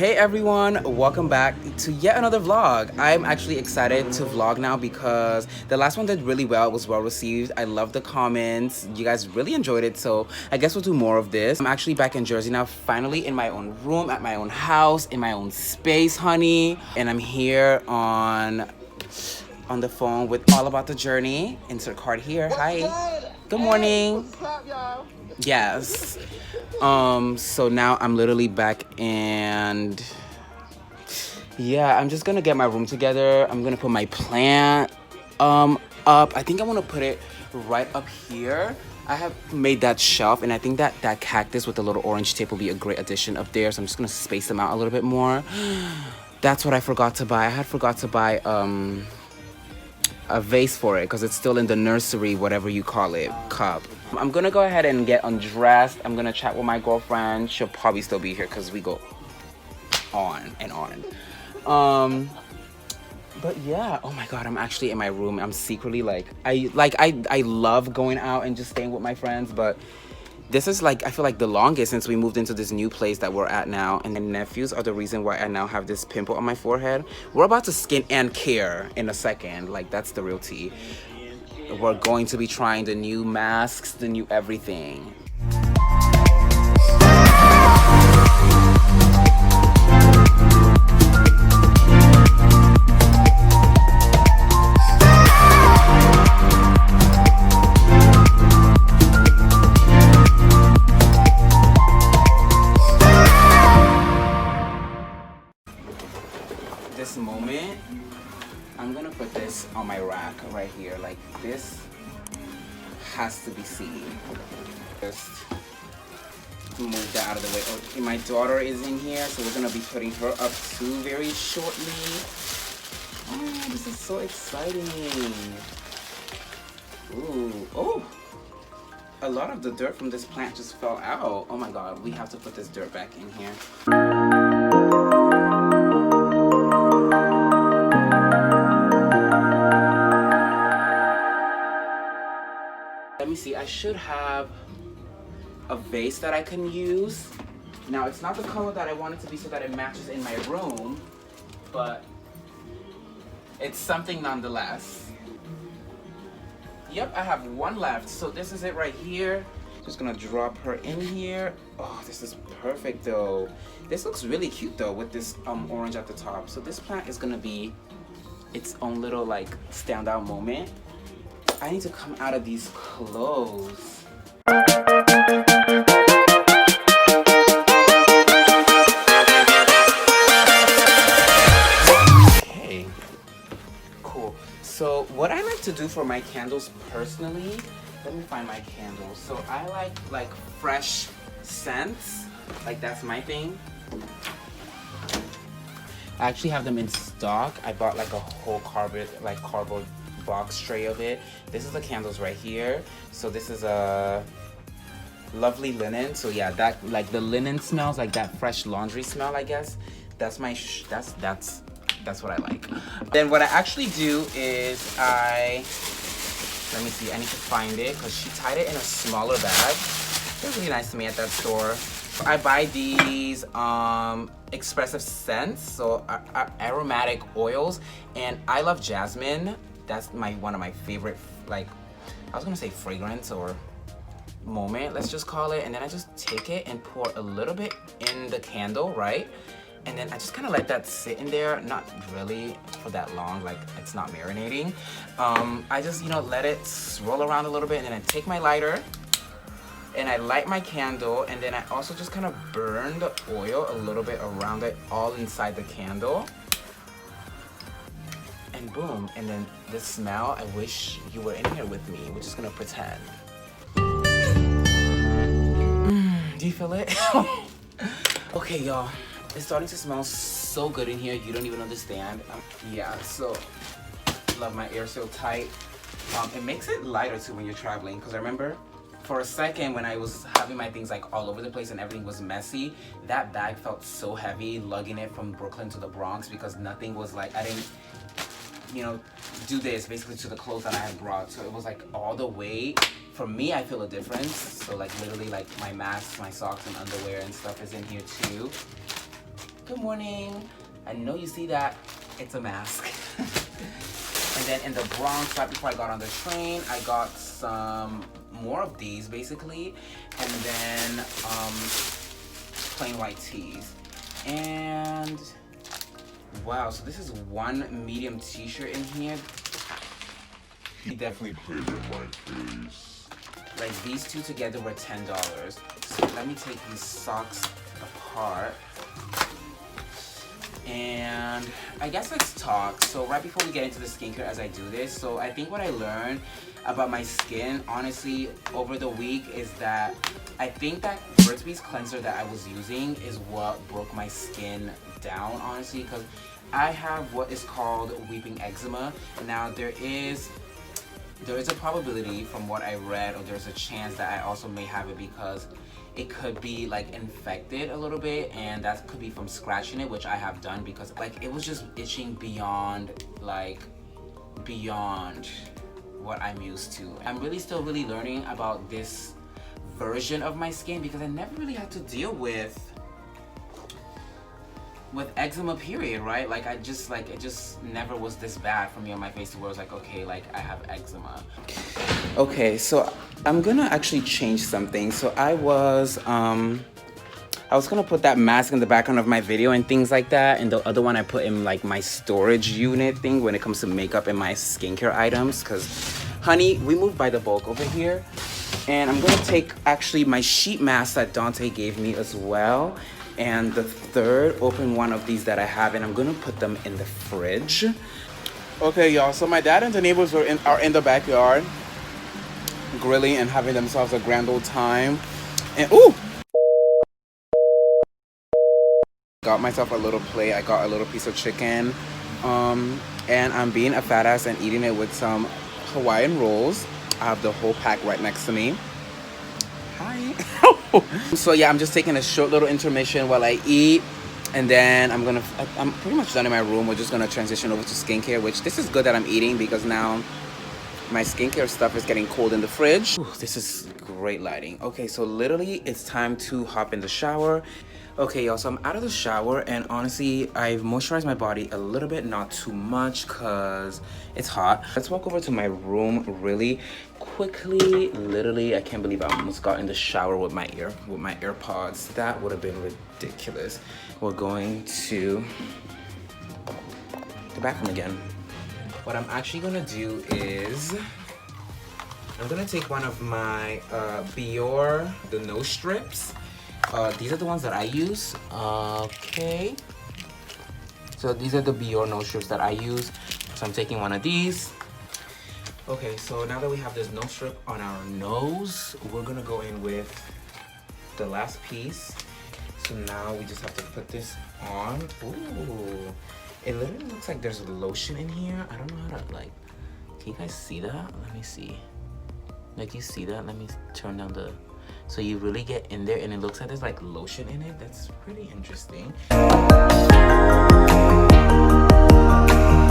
Hey everyone, welcome back to yet another vlog. I'm actually excited to vlog now because the last one did really well. It was well received. I love the comments. You guys really enjoyed it, so I guess we'll do more of this. I'm actually back in Jersey now, finally in my own room, at my own house, in my own space, honey. And I'm here on the phone with All About the Journey. Insert card here. Hi. Good morning. What's up, y'all? Yes. So now I'm literally back, and yeah, I'm just gonna get my room together. I'm gonna put my plant up. I think I want to put it right up here. I have made that shelf, and I think that cactus with the little orange tape will be a great addition up there. So I'm just gonna space them out a little bit more. That's what I forgot to buy. I had forgot to buy a vase for it because it's still in the nursery, whatever you call it, cup. I'm gonna go ahead and get undressed. I'm gonna chat with my girlfriend. She'll probably still be here because we go on and on. But yeah, oh my god, I'm actually in my room. I'm secretly I love going out and just staying with my friends, but this is like, I feel like the longest since we moved into this new place that we're at now. And the nephews are the reason why I now have this pimple on my forehead. We're about to skin and care in a second. Like, that's the real tea. We're going to be trying the new masks, the new everything. This moment, I'm gonna put this on my rack right here. Like, this has to be seen. Just move that out of the way. Okay, my daughter is in here, so we're gonna be putting her up too very shortly. Oh, this is so exciting. Ooh, oh, a lot of the dirt from this plant just fell out. Oh my god, we have to put this dirt back in here. Let me see, I should have a vase that I can use. Now, it's not the color that I want it to be so that it matches in my room, but it's something nonetheless. Yep, I have one left. So this is it right here. Just gonna drop her in here. Oh, this is perfect though. This looks really cute though with this orange at the top. So this plant is gonna be its own little like standout moment. I need to come out of these clothes. Okay, cool. So what I like to do for my candles personally, let me find my candles. So I like fresh scents, like that's my thing. I actually have them in stock. I bought like a whole cardboard box tray of it. This is the candles right here. So this is a lovely linen. So yeah, that like the linen smells like that fresh laundry smell, I guess. That's my that's what I like. Then what I actually do is let me see, I need to find it because she tied it in a smaller bag. It was really nice to me at that store. So I buy these expressive scents, so aromatic oils, and I love jasmine. That's one of my favorite, like, I was gonna say fragrance or moment, let's just call it. And then I just take it and pour a little bit in the candle, right? And then I just kind of let that sit in there, not really for that long, like it's not marinating. I just, let it swirl around a little bit, and then I take my lighter and I light my candle, and then I also just kind of burn the oil a little bit around it, all inside the candle. And boom, and then this smell, I wish you were in here with me. We're just gonna pretend. Do you feel it? Okay, y'all, it's starting to smell so good in here, you don't even understand. Yeah, so, love my air so tight. It makes it lighter too when you're traveling, because I remember for a second when I was having my things like all over the place and everything was messy, that bag felt so heavy lugging it from Brooklyn to the Bronx, because nothing was like, I didn't do this basically to the clothes that I had brought. So it was like all the weight. For me, I feel a difference. So like literally like my mask, my socks and underwear and stuff is in here too. Good morning. I know you see that. It's a mask. And then in the Bronx, right before I got on the train, I got some more of these basically, and then plain white tees. And wow, so this is one medium t-shirt in here. He definitely played in my face. Like these two together were $10. So let me take these socks apart. And I guess let's talk. So right before we get into the skincare as I do this, so I think what I learned about my skin, honestly, over the week is that I think that Burt's Bees cleanser that I was using is what broke my skin down, honestly, because I have what is called weeping eczema. Now there is a probability from what I read, or there's a chance that I also may have it because it could be like infected a little bit, and that could be from scratching it, which I have done, because like it was just itching beyond what I'm used to. I'm really still learning about this version of my skin because I never really had to deal with eczema, period, right? Like it just never was this bad for me on my face to where I was like, okay, like I have eczema. Okay, so I'm gonna actually change something. So I was gonna put that mask in the background of my video and things like that, and the other one I put in like my storage unit thing when it comes to makeup and my skincare items, because honey, we moved by the bulk over here. And I'm gonna take actually my sheet mask that Dante gave me as well, and the third open one of these that I have, and I'm gonna put them in the fridge. Okay, y'all, so my dad and the neighbors are in the backyard grilling and having themselves a grand old time. And ooh! Got myself a little plate. I got a little piece of chicken. And I'm being a fat ass and eating it with some Hawaiian rolls. I have the whole pack right next to me. Hi. So yeah, I'm just taking a short little intermission while I eat, and then I'm pretty much done in my room. We're just gonna transition over to skincare, which this is good that I'm eating because now my skincare stuff is getting cold in the fridge. Ooh, this is great lighting. Okay, so literally it's time to hop in the shower. Okay, y'all, so I'm out of the shower, and honestly, I've moisturized my body a little bit, not too much, because it's hot. Let's walk over to my room really quickly. Literally, I can't believe I almost got in the shower with my AirPods. That would have been ridiculous. We're going to the bathroom again. What I'm actually gonna do is I'm gonna take one of my Biore, the nose strips. These are the ones that I use. Okay. So these are the Biore nose strips that I use. So I'm taking one of these. Okay, so now that we have this nose strip on our nose, we're gonna go in with the last piece. So now we just have to put this on. Ooh. It literally looks like there's lotion in here. I don't know how to, like, can you guys see that? Let me see. Like, you see that? Let me turn down the... So you really get in there and it looks like there's like lotion in it. That's pretty interesting.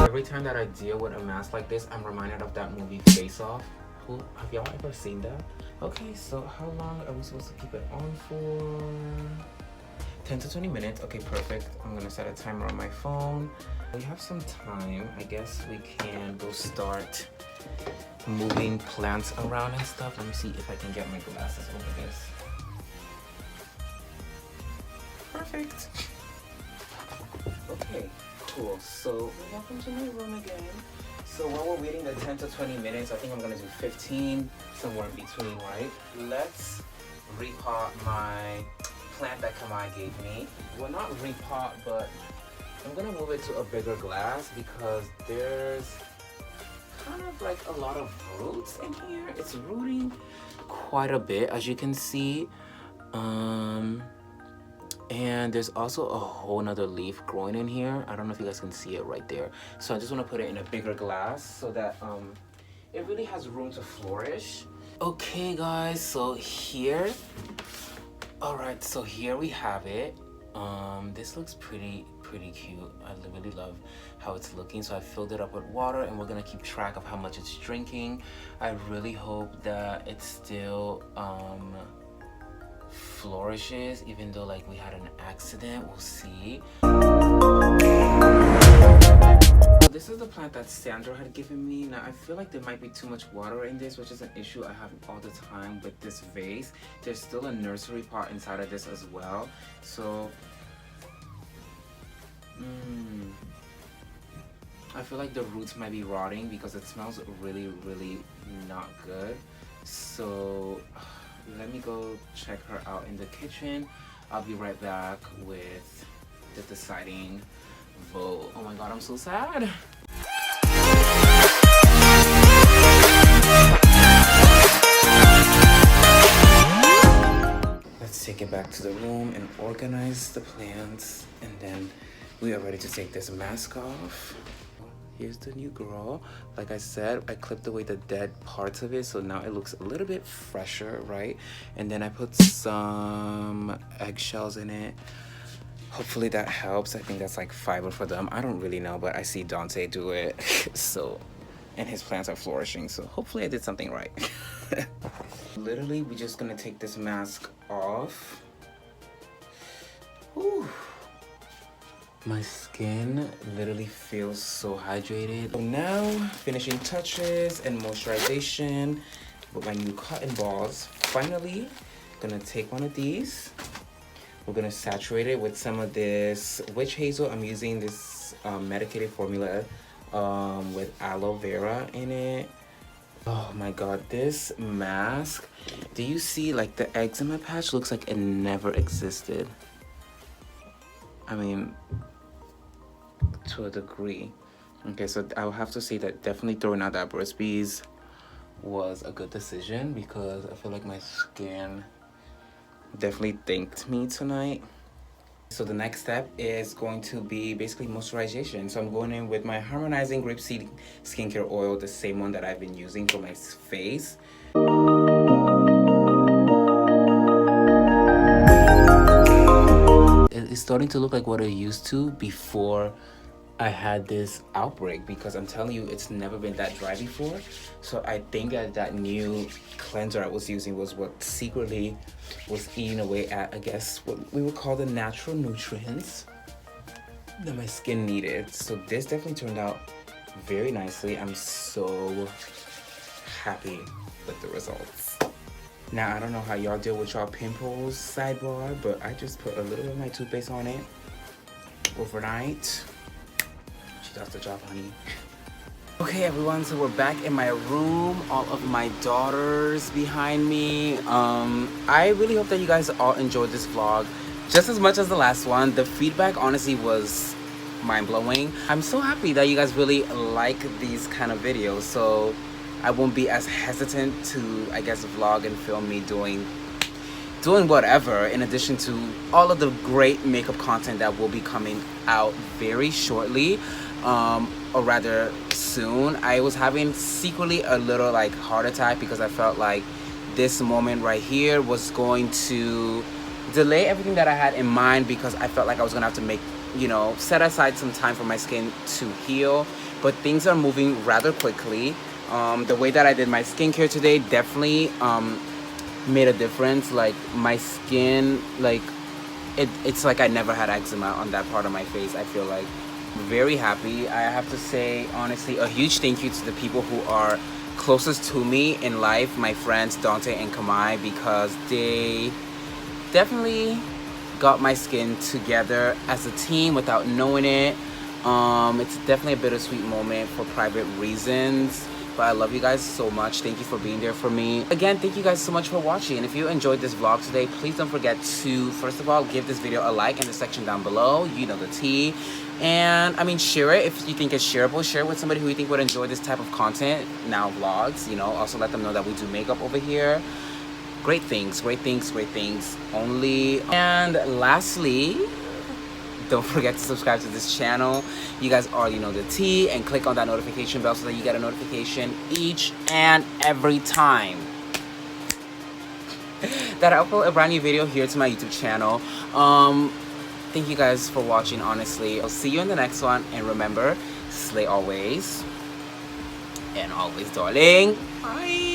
Every time that I deal with a mask like this, I'm reminded of that movie Face Off. Have y'all ever seen that? Okay, so how long are we supposed to keep it on for? 10 to 20 minutes. Okay, perfect. I'm gonna set a timer on my phone. We have some time. I guess we can go start moving plants around and stuff. Let me see if I can get my glasses over this. Perfect. Okay, cool. So welcome to my room again. So while we're waiting the 10 to 20 minutes, I think I'm gonna do 15, somewhere in between, right? Let's repot my plant that Kamai gave me. Well, not repot, but I'm gonna move it to a bigger glass because there's kind of like a lot of roots in here. It's rooting quite a bit, as you can see. And there's also a whole nother leaf growing in here. I don't know if you guys can see it right there. So I just want to put it in a bigger glass so that it really has room to flourish. Okay guys, so here, all right, so here we have it. This looks pretty cute. I really love how it's looking. So I filled it up with water and we're gonna keep track of how much it's drinking. I really hope that it's still flourishes, even though like we had an accident. We'll see. This is the plant that Sandra had given me. Now I feel like there might be too much water in this, which is an issue I have all the time with this vase. There's still a nursery pot inside of this as well, so I feel like the roots might be rotting because it smells really, really not good. So let me go check her out in the kitchen. I'll be right back with the deciding vote. Oh my god, I'm so sad. Let's take it back to the room and organize the plants, and then we are ready to take this mask off. Here's the new girl. Like I said, I clipped away the dead parts of it, so now it looks a little bit fresher, right? And then I put some eggshells in it. Hopefully that helps. I think that's like fiber for them. I don't really know, but I see Dante do it. So, and his plants are flourishing, so hopefully I did something right. Literally, we're just gonna take this mask off. Whew. My skin literally feels so hydrated. So now, finishing touches and moisturization with my new cotton balls. Finally, gonna take one of these. We're gonna saturate it with some of this witch hazel. I'm using this medicated formula with aloe vera in it. Oh my god, this mask. Do you see like the eczema patch looks like it never existed? I mean, to a degree. Okay, so I'll have to say that definitely throwing out that Burt's Bees was a good decision because I feel like my skin definitely thanked me tonight. So the next step is going to be basically moisturization. So I'm going in with my Harmonizing Grapeseed Skincare Oil, the same one that I've been using for my face. It's starting to look like what it used to before I had this outbreak, because I'm telling you, it's never been that dry before. So I think that new cleanser I was using was what secretly was eating away at, I guess, what we would call the natural nutrients that my skin needed. So this definitely turned out very nicely. I'm so happy with the results. Now, I don't know how y'all deal with y'all pimples, sidebar, but I just put a little bit of my toothpaste on it overnight. She does the job, honey. Okay, everyone, so we're back in my room. All of my daughters behind me. I really hope that you guys all enjoyed this vlog just as much as the last one. The feedback honestly was mind-blowing. I'm so happy that you guys really like these kind of videos, so I won't be as hesitant to, I guess, vlog and film me doing whatever, in addition to all of the great makeup content that will be coming out very shortly, or rather soon. I was having secretly a little like heart attack because I felt like this moment right here was going to delay everything that I had in mind, because I felt like I was gonna have to make, you know, set aside some time for my skin to heal. But things are moving rather quickly. The way that I did my skincare today definitely made a difference. Like my skin, like it's like I never had eczema on that part of my face. I feel like very happy. I have to say, honestly, a huge thank you to the people who are closest to me in life, my friends Dante and Kamai, because they definitely got my skin together as a team without knowing it. It's definitely a bittersweet moment for private reasons, but I love you guys so much. Thank you for being there for me. Again, thank you guys so much for watching. And if you enjoyed this vlog today, please don't forget to, first of all, give this video a like in the section down below. You know the tea. And I mean, share it if you think it's shareable. Share it with somebody who you think would enjoy this type of content. Now vlogs, you know, also let them know that we do makeup over here. Great things, great things, great things only. And lastly, don't forget to subscribe to this channel. You guys already know the tea, and click on that notification bell so that you get a notification each and every time that I upload a brand new video here to my YouTube channel. Thank you guys for watching, honestly. I'll see you in the next one, and remember, slay always, and always, darling. Bye.